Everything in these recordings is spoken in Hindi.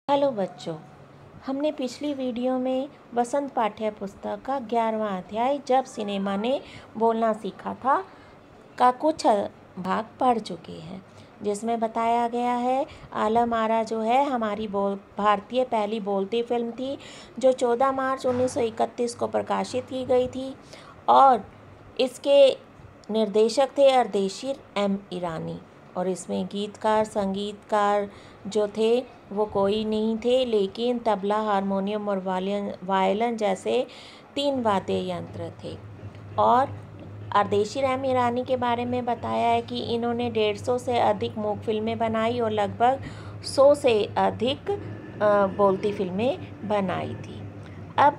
हेलो बच्चों, हमने पिछली वीडियो में वसंत पाठ्य पुस्तक का 11वां अध्याय जब सिनेमा ने बोलना सीखा था का कुछ भाग पढ़ चुके हैं, जिसमें बताया गया है आलम आरा जो है हमारी भारतीय पहली बोलती फिल्म थी जो 14 मार्च 1931 को प्रकाशित की गई थी और इसके निर्देशक थे अर्देशीर एम ईरानी और इसमें गीतकार संगीतकार जो थे वो कोई नहीं थे, लेकिन तबला, हारमोनियम और वायलिन जैसे 3 वाद्य यंत्र थे। और अर्देशीर एम ईरानी के बारे में बताया है कि इन्होंने 150 से अधिक मूक फिल्में बनाई और लगभग 100 से अधिक बोलती फिल्में बनाई थी। अब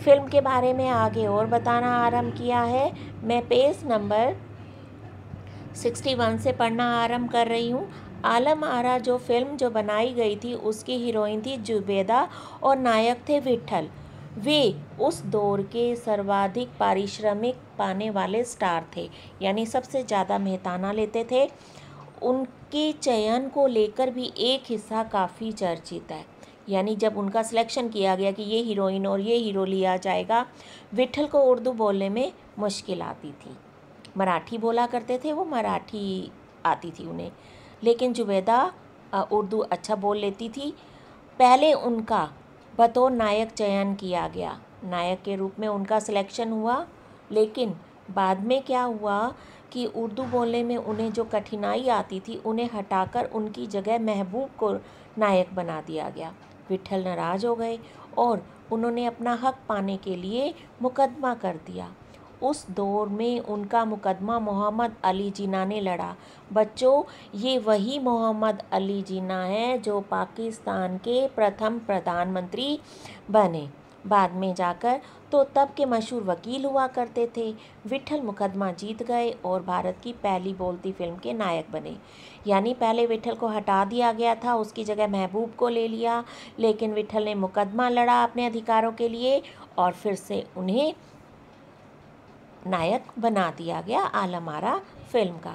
फिल्म के बारे में आगे और बताना आरंभ किया है। मैं पेज नंबर 61 से पढ़ना आरंभ कर रही हूँ। आलम आरा जो बनाई गई थी उसकी हीरोइन थी जुबेदा और नायक थे विट्ठल। वे उस दौर के सर्वाधिक पारिश्रमिक पाने वाले स्टार थे, यानी सबसे ज़्यादा मेहताना लेते थे। उनके चयन को लेकर भी एक हिस्सा काफ़ी चर्चित है, यानी जब उनका सिलेक्शन किया गया कि ये हीरोइन और ये हीरो लिया जाएगा, विट्ठल को उर्दू बोलने में मुश्किल आती थी। मराठी बोला करते थे, वो मराठी आती थी उन्हें, लेकिन जुबेदा उर्दू अच्छा बोल लेती थी। पहले उनका बतौर नायक चयन किया गया, नायक के रूप में उनका सिलेक्शन हुआ, लेकिन बाद में क्या हुआ कि उर्दू बोलने में उन्हें जो कठिनाई आती थी उन्हें हटाकर उनकी जगह महबूब को नायक बना दिया गया। विट्ठल नाराज़ हो गए और उन्होंने अपना हक पाने के लिए मुकदमा कर दिया। उस दौर में उनका मुकदमा मोहम्मद अली जिन्ना ने लड़ा। बच्चों, ये वही मोहम्मद अली जिन्ना है जो पाकिस्तान के प्रथम प्रधानमंत्री बने बाद में जाकर, तो तब के मशहूर वकील हुआ करते थे। विट्ठल मुकदमा जीत गए और भारत की पहली बोलती फिल्म के नायक बने। यानी पहले विट्ठल को हटा दिया गया था, उसकी जगह महबूब को ले लिया, लेकिन विट्ठल ने मुकदमा लड़ा अपने अधिकारों के लिए और फिर से उन्हें नायक बना दिया गया आलम आरा फिल्म का।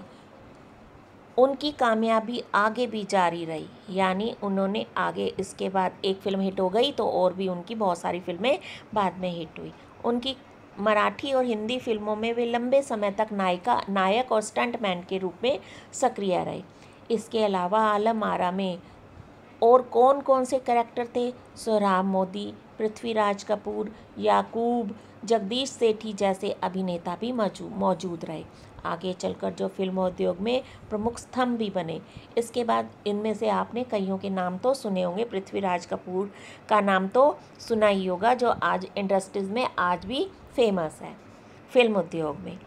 उनकी कामयाबी आगे भी जारी रही, यानी उन्होंने आगे इसके बाद एक फिल्म हिट हो गई तो और भी उनकी बहुत सारी फिल्में बाद में हिट हुई। उनकी मराठी और हिंदी फिल्मों में वे लंबे समय तक नायक और स्टंटमैन के रूप में सक्रिय रहे। इसके अलावा आलम आरा में और कौन कौन से कैरेक्टर थे? सोहराब मोदी, पृथ्वीराज कपूर, याकूब, जगदीश सेठी जैसे अभिनेता भी मौजूद रहे। आगे चलकर जो फिल्म उद्योग में प्रमुख स्तंभ भी बने। इसके बाद इनमें से आपने कईयों के नाम तो सुने होंगे। पृथ्वीराज कपूर का नाम तो सुना ही होगा, जो आज इंडस्ट्रीज़ में आज भी फेमस है फिल्म उद्योग में।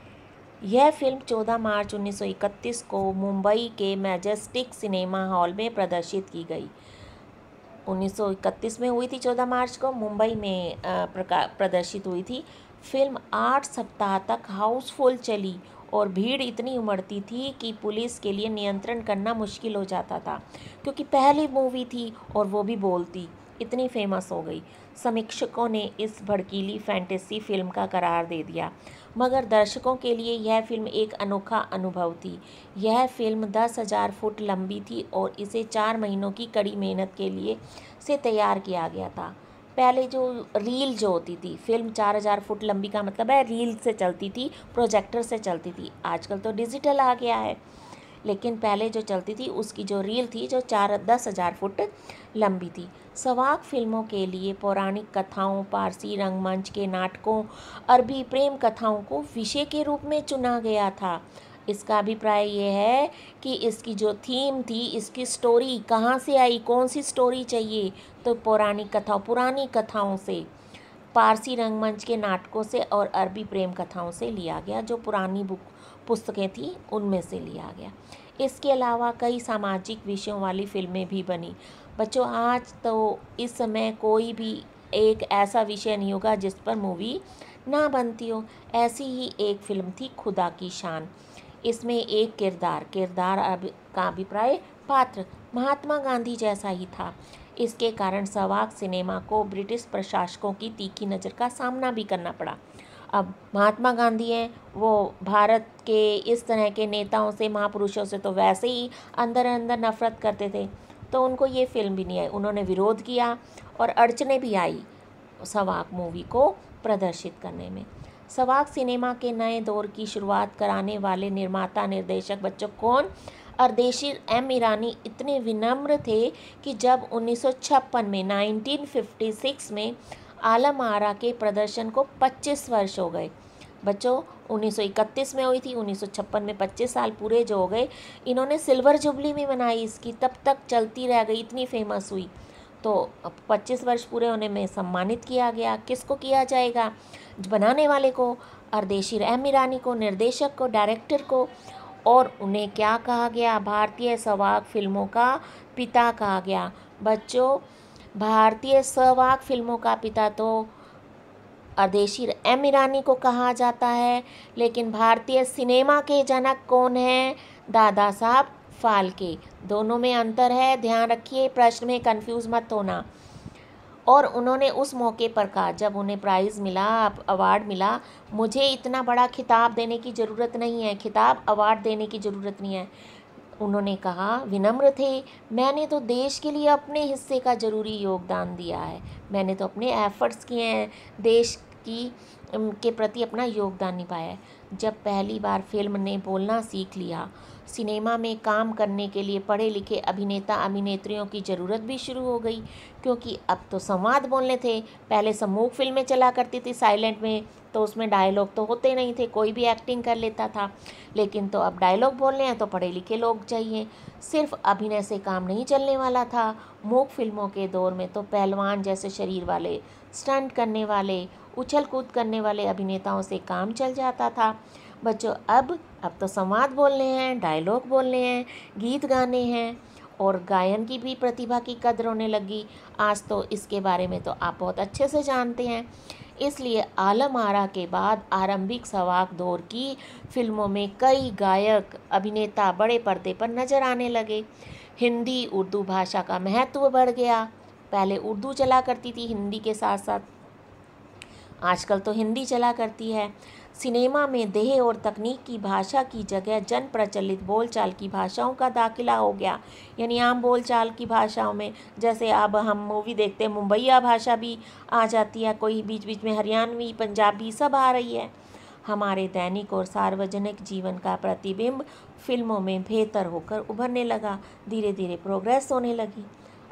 यह फिल्म 14 मार्च 1931 को मुंबई के मैजेस्टिक सिनेमा हॉल में प्रदर्शित की गई। 1931 में हुई थी, 14 मार्च को मुंबई में प्रदर्शित हुई थी। फिल्म 8 सप्ताह तक हाउसफुल चली और भीड़ इतनी उमड़ती थी कि पुलिस के लिए नियंत्रण करना मुश्किल हो जाता था, क्योंकि पहली मूवी थी और वो भी बोलती, इतनी फेमस हो गई। समीक्षकों ने इस भड़कीली फैंटेसी फिल्म का करार दे दिया, मगर दर्शकों के लिए यह फिल्म एक अनोखा अनुभव थी। यह फिल्म 10,000 फुट लंबी थी और इसे 4 महीनों की कड़ी मेहनत के लिए से तैयार किया गया था। पहले जो रील जो होती थी, फिल्म 4,000 फुट लंबी का मतलब है रील से चलती थी, प्रोजेक्टर से चलती थी। आजकल तो डिजिटल आ गया है, लेकिन पहले जो चलती थी उसकी जो रील थी जो 10,000 फुट लंबी थी। सवाक फिल्मों के लिए पौराणिक कथाओं, पारसी रंगमंच के नाटकों, अरबी प्रेम कथाओं को विषय के रूप में चुना गया था। इसका अभिप्राय ये है कि इसकी जो थीम थी, इसकी स्टोरी कहाँ से आई, कौन सी स्टोरी चाहिए, तो पौराणिक कथाओं, पुरानी कथाओं से, पारसी रंगमंच के नाटकों से और अरबी प्रेम कथाओं से लिया गया, जो पुरानी पुस्तकें थी उनमें से लिया गया। इसके अलावा कई सामाजिक विषयों वाली फिल्में भी बनी। बच्चों, आज तो इस समय कोई भी एक ऐसा विषय नहीं होगा जिस पर मूवी ना बनती हो। ऐसी ही एक फिल्म थी खुदा की शान। इसमें एक किरदार का अभिप्राय पात्र महात्मा गांधी जैसा ही था। इसके कारण सवाक सिनेमा को ब्रिटिश प्रशासकों की तीखी नज़र का सामना भी करना पड़ा। अब महात्मा गांधी हैं, वो भारत के इस तरह के नेताओं से, महापुरुषों से तो वैसे ही अंदर अंदर नफरत करते थे, तो उनको ये फिल्म भी नहीं आई। उन्होंने विरोध किया और अड़चने भी आई सवाक मूवी को प्रदर्शित करने में। सवाक सिनेमा के नए दौर की शुरुआत कराने वाले निर्माता निर्देशक बच्चों कौन? अर्देशीर एम ईरानी इतने विनम्र थे कि जब 1956 में 1956 में आलम आरा के प्रदर्शन को 25 वर्ष हो गए। बच्चों 1931 में हुई थी, 1956 में 25 साल पूरे जो हो गए। इन्होंने सिल्वर जुबली भी मनाई इसकी, तब तक चलती रह गई, इतनी फेमस हुई। तो 25 वर्ष पूरे होने में सम्मानित किया गया। किसको किया जाएगा? बनाने वाले को, अर्देशीर एम ईरानी को, निर्देशक को, डायरेक्टर को। और उन्हें क्या कहा गया? भारतीय सवाक फिल्मों का पिता कहा गया। बच्चों भारतीय सवाक फिल्मों का पिता तो अर्देशीर एम ईरानी को कहा जाता है, लेकिन भारतीय सिनेमा के जनक कौन हैं? दादा साहब फाल्के। दोनों में अंतर है, ध्यान रखिए, प्रश्न में कंफ्यूज मत होना। और उन्होंने उस मौके पर कहा जब उन्हें प्राइज़ मिला, अवार्ड मिला, मुझे इतना बड़ा खिताब देने की ज़रूरत नहीं है, खिताब अवार्ड देने की ज़रूरत नहीं है। उन्होंने कहा, विनम्र थे, मैंने तो देश के लिए अपने हिस्से का ज़रूरी योगदान दिया है, मैंने तो अपने एफ़र्ट्स किए हैं, देश की के प्रति अपना योगदान निभाया है। जब पहली बार फिल्म ने बोलना सीख लिया, सिनेमा में काम करने के लिए पढ़े लिखे अभिनेता अभिनेत्रियों की ज़रूरत भी शुरू हो गई, क्योंकि अब तो संवाद बोलने थे। पहले सम्मूख फिल्में चला करती थी साइलेंट में, तो उसमें डायलॉग तो होते नहीं थे, कोई भी एक्टिंग कर लेता था। लेकिन तो अब डायलॉग बोलने हैं तो पढ़े लिखे लोग चाहिए। सिर्फ अभिनय से काम नहीं चलने वाला था। मूक फिल्मों के दौर में तो पहलवान जैसे शरीर वाले, स्टंट करने वाले, उछल कूद करने वाले अभिनेताओं से काम चल जाता था। बच्चों अब तो संवाद बोलने हैं, डायलॉग बोलने हैं, गीत गाने हैं, और गायन की भी प्रतिभा की कद्र होने लगी। आज तो इसके बारे में तो आप बहुत अच्छे से जानते हैं। इसलिए आलम आरा के बाद आरंभिक सवाक दौर की फिल्मों में कई गायक अभिनेता बड़े पर्दे पर नजर आने लगे। हिंदी उर्दू भाषा का महत्व बढ़ गया। पहले उर्दू चला करती थी हिंदी के साथ साथ, आजकल तो हिंदी चला करती है। सिनेमा में देह और तकनीक की भाषा की जगह जन प्रचलित बोलचाल की भाषाओं का दाखिला हो गया, यानी आम बोलचाल की भाषाओं में। जैसे अब हम मूवी देखते हैं, मुंबईया भाषा भी आ जाती है, कोई बीच बीच में हरियाणवी, पंजाबी सब आ रही है। हमारे दैनिक और सार्वजनिक जीवन का प्रतिबिंब फिल्मों में बेहतर होकर उभरने लगा, धीरे धीरे प्रोग्रेस होने लगी।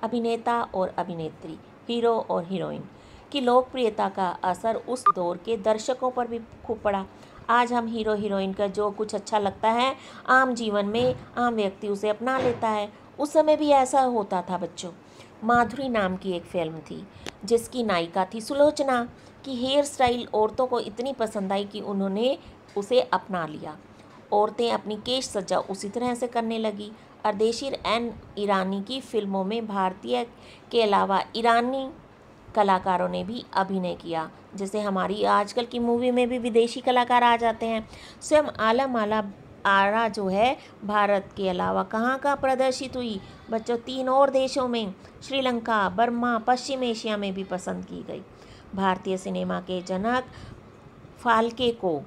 अभिनेता और अभिनेत्री, हीरो और हीरोइन की लोकप्रियता का असर उस दौर के दर्शकों पर भी खूब पड़ा। आज हम हीरो हीरोइन का जो कुछ अच्छा लगता है आम जीवन में आम व्यक्ति उसे अपना लेता है। उस समय भी ऐसा होता था बच्चों। माधुरी नाम की एक फिल्म थी जिसकी नायिका थी सुलोचना, की हेयर स्टाइल औरतों को इतनी पसंद आई कि उन्होंने उसे अपना लिया। औरतें अपनी केश सज्जा उसी तरह से करने लगी। अर्देशीर एम ईरानी की फिल्मों में भारतीय के अलावा ईरानी कलाकारों ने भी अभिनय किया। जैसे हमारी आजकल की मूवी में भी विदेशी कलाकार आ जाते हैं। स्वयं आलम आरा जो है भारत के अलावा कहाँ कहाँ प्रदर्शित हुई बच्चों? 3 और देशों में, श्रीलंका, बर्मा, पश्चिम एशिया में भी पसंद की गई। भारतीय सिनेमा के जनक फाल्के को,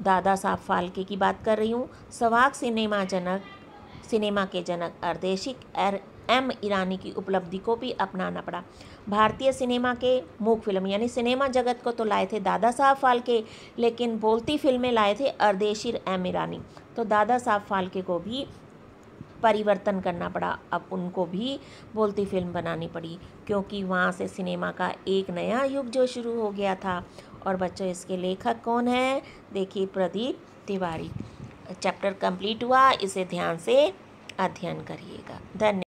दादा साहब फाल्के की बात कर रही हूँ, सवाक सिनेमा के जनक अर्देशीर एम ईरानी की उपलब्धि को भी अपनाना पड़ा। भारतीय सिनेमा के मूक फिल्म यानी सिनेमा जगत को तो लाए थे दादा साहब फाल्के, लेकिन बोलती फिल्में लाए थे अर्देशीर एम ईरानी। तो दादा साहब फाल्के को भी परिवर्तन करना पड़ा, अब उनको भी बोलती फिल्म बनानी पड़ी, क्योंकि वहाँ से सिनेमा का एक नया युग जो शुरू हो गया था। और बच्चों इसके लेखक कौन हैं? देखिए, प्रदीप तिवारी। चैप्टर कंप्लीट हुआ, इसे ध्यान से अध्ययन करिएगा। धन्यवाद।